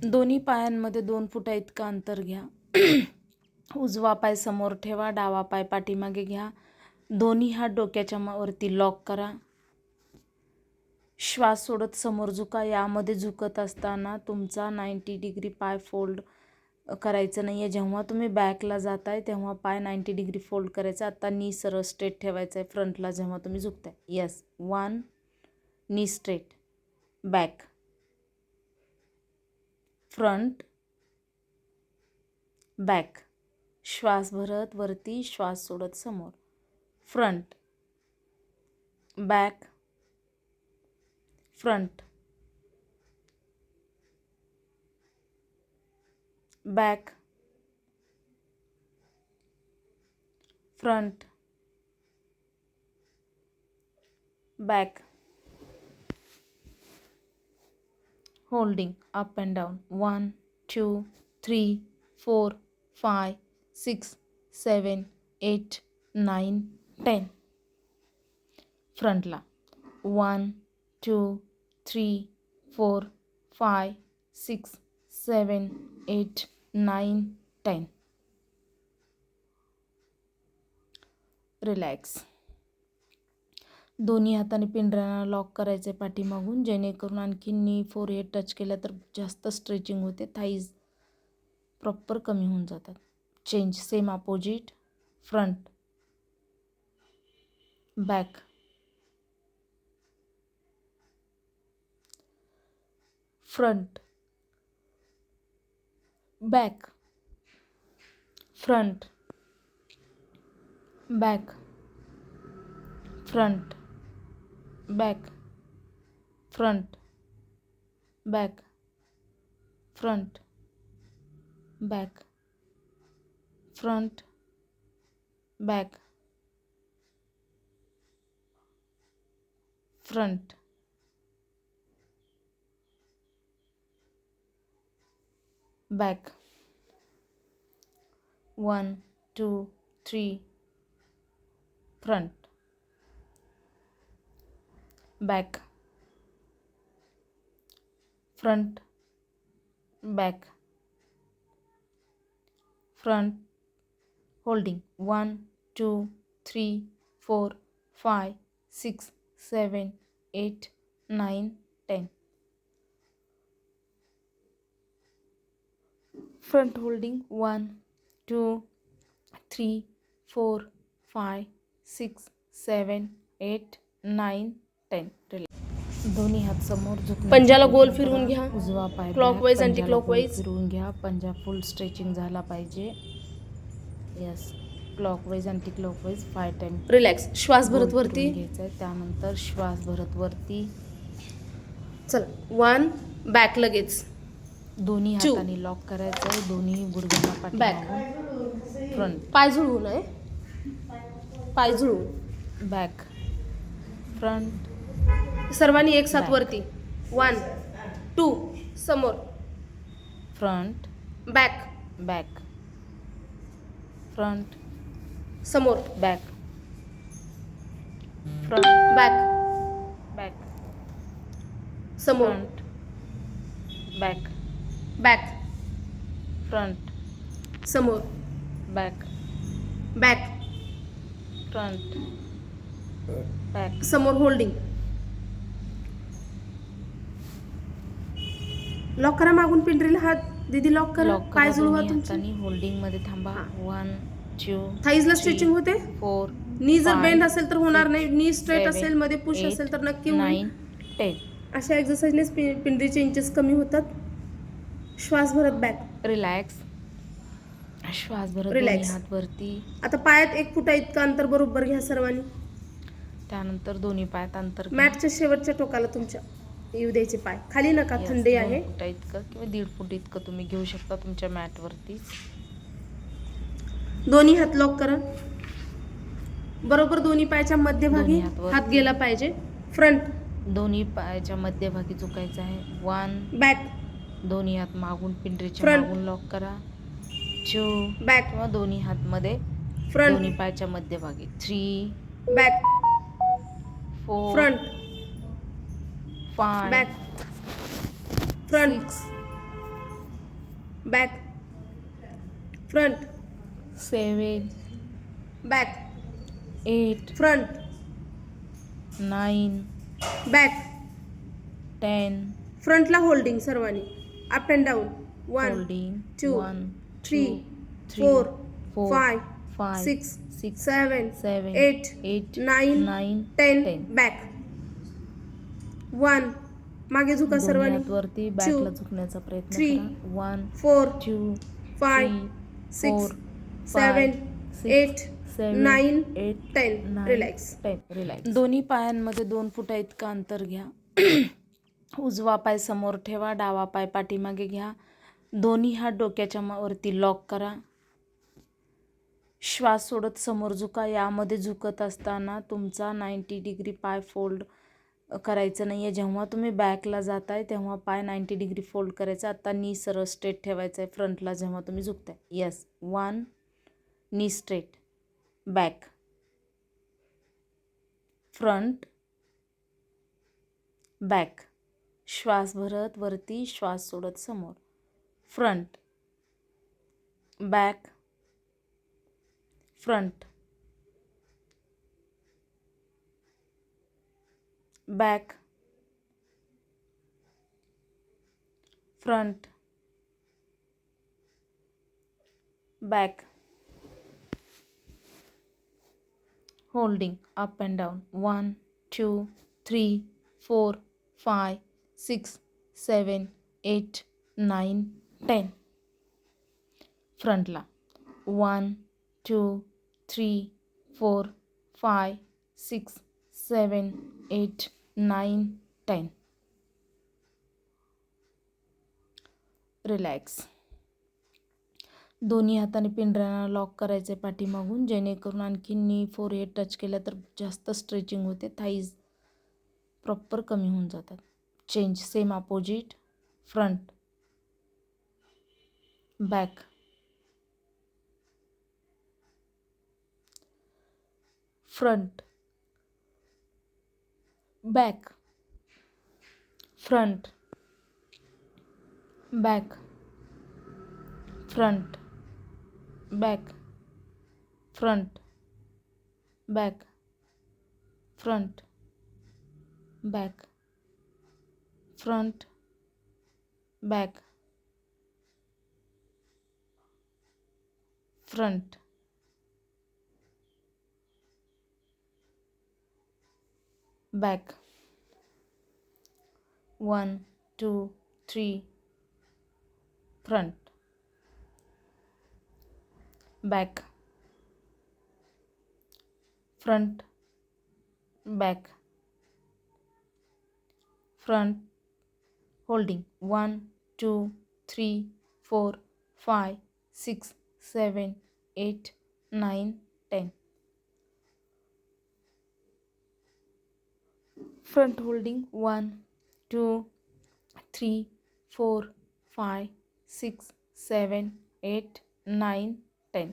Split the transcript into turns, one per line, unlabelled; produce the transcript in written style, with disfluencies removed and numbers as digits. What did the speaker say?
दोन्ही पायांमध्ये 2 फुटा इतकं अंतर घ्या. उजवा पाय समोर ठेवा, डावा पाय पाठीमागे घ्या. दोन्ही हात डोक्याच्या वरती लॉक करा. श्वास सोडत समोर झुका. यामध्ये झुकत असताना तुमचा 90 डिग्री पाय फोल्ड करायचं नाही आहे. जेव्हा तुम्ही बॅकला जाताय तेव्हा पाय 90 डिग्री फोल्ड करायचा. आता नी सरळ स्ट्रेट ठेवायचं आहे फ्रंटला जेव्हा तुम्ही झुकताय. Yes, 1 knee straight, back, front, back. श्वास भरत वरती, श्वास सोडत समोर. Front, back, front, back, front, back. Holding up and down. 1 2 3 4 5 6 7 8 9 10. फ्रंटला 1 2 3 4 5 6 7 8 9 10. Relax. दोन्ही हाताने पिंजऱ्यांना लॉक करायचे पाठीमागून, जेणेकरून आणखी नी फोरहेड टच केलं तर जास्त स्ट्रेचिंग होते, थाईज प्रॉपर कमी होऊन जातात. Change, same opposite. Front, back, front, back, front, back, front, back, front, back, front, back, front, back, front, back. 1 2 3. Front, back, front, back, front. Holding 1 2 3 4 5 6 7 8 9 10. Front holding 1 2 3 4 5 6 7 8 9 10. दोन्ही हात समोर झुकून
पंजाला गोल फिरवून घ्या.
उजवा पाय
क्लॉकवाईज अँटी
पंजाला गोल
क्लॉकवाईज.
फिरवून घ्या. पंजा फुल स्ट्रेचिंग झाला पाहिजे. Yes, clockwise anti clockwise 5 time.
Relax. श्वास भरत वरती.
घ्यायचा आहे. त्यानंतर श्वास भरत वरती.
चला 1 बॅक, लगेच
दोन्ही हाताने लॉक करायचं आहे. दोन्ही गुडघ्यांना पाठीमागून. फ्रंट,
पाय जुळवून आहे, पाय जुळवून.
बॅक, फ्रंट,
सर्वांनी एक साथ
Back.
वरती. 1 2 समोर,
फ्रंट,
बॅक,
बॅक, फ्रंट,
समोर,
बॅक, फ्रंट,
बॅक,
बॅक,
समोर,
फ्रंट, बॅक,
बॅक,
फ्रंट,
समोर,
बॅक,
बॅक,
फ्रंट, बॅक.
समोर. होल्डिंग. लॉक करा मागून पिंजरीला हात. दीदी लॉक करा.
लॉक
पाय
करा
जुळवा
दोन्ही
तुमचे.
हातांनी. होल्डिंग मध्ये थांबा. 1 2
थाईजला स्ट्रेचिंग होते.
4
नी जर
5
बेंड असेल तर होणार नाही. नी स्ट्रेट
7
असेल, मध्ये पुश
8
असेल तर नक्की होईल.
9 10.
अशा एक्सरसाइजनेच पिंजरीचे इंचेस कमी होतात. श्वास भरत बॅक.
रिलॅक्स. श्वास भरत दोन्ही
रिलॅक्स.
हात वरती.
आता पायात 1 फुटा इतकं अंतर बरोबर घ्या सर्वांनी.
त्यानंतर दोन्ही पायात अंतर घ्या.
मॅटच्या शेवटच्या टोकाला तुमच्या येऊ द्यायचे पाय. खाली नका,
Yes,
थंडी
2
आहे.
फुटा इतकं किंवा 1.5 फूट इतकं तुम्ही घेऊ शकता तुमच्या मॅटवरती.
दोन्ही हात लॉक करा. बरोबर दोन्ही पायाच्या मध्यभागी
दोन्ही हात वरती.
हात गेला पाहिजे. फ्रंट,
दोन्ही पायाच्या मध्यभागी झुकायचं आहे. 1
बॅक,
दोन्ही हात मागून पिंजरीच्या
Front.
मागून लॉक करा. 2
बॅक,
किंवा दोन्ही हात मध्ये
फ्रंट,
दोन्ही पायाच्या मध्यभागी. 3
back,
4
front,
5
back, front,
6
back, front,
7
back,
8
front,
9
back,
10
फ्रंटला holding सर्वांनी, up and down, 1
holding
2
1
3
2 3
4
4
5
5
6
6
7
7
8
8
9
9
10
10
back, 1 मागे झुका
दोन्ही
सर्वांनी,
हात वरती
2
बॅकला झुकण्याचा प्रयत्न
3
करा 1
4
2
5
3
6
4
7
5
8
6 7
9
8
10
9
रिलॅक्स.
10 रिलॅक्स. दोन्ही पायांमध्ये 2 फुटा इतकं अंतर घ्या. उजवा पाय समोर ठेवा, डावा पाय पाठीमागे घ्या. दोन्ही हात डोक्याच्या वरती लॉक करा. श्वास सोडत समोर झुका. यामध्ये झुकत असताना तुमचा 90 डिग्री पाय फोल्ड करायचं नाही आहे. जेव्हा तुम्ही बॅकला जाताय तेव्हा पाय 90 डिग्री फोल्ड करायचा. आता नी सरळ स्ट्रेट ठेवायचं आहे फ्रंटला जेव्हा तुम्ही झुकताय. Yes, 1 knee straight, back, front, back. श्वास भरत वरती, श्वास सोडत समोर. Front, back, front, back, front, back. Holding up and down 1 2 3 4 5 6 7 8 9 10. फ्रंटला 1 2 3 4 5 6 7 8 9 10. Relax. दोन्ही हाताने पिंजऱ्याला लॉक करायचे पाठीमागून, जेणेकरून आणखी नी फोरहेड टच केलं तर जास्त स्ट्रेचिंग होते, थाईज प्रॉपर कमी होऊन जातात. Change same opposite. Front, back, front, back, front, back, front, back, front, back, front, back, front, back, front, back. 1 2 3 front, back, front, back, front. Holding 1 2 3 4 5 6 7 8 9 10. Front holding 1 2 3 4 5 6 7 8 9 10.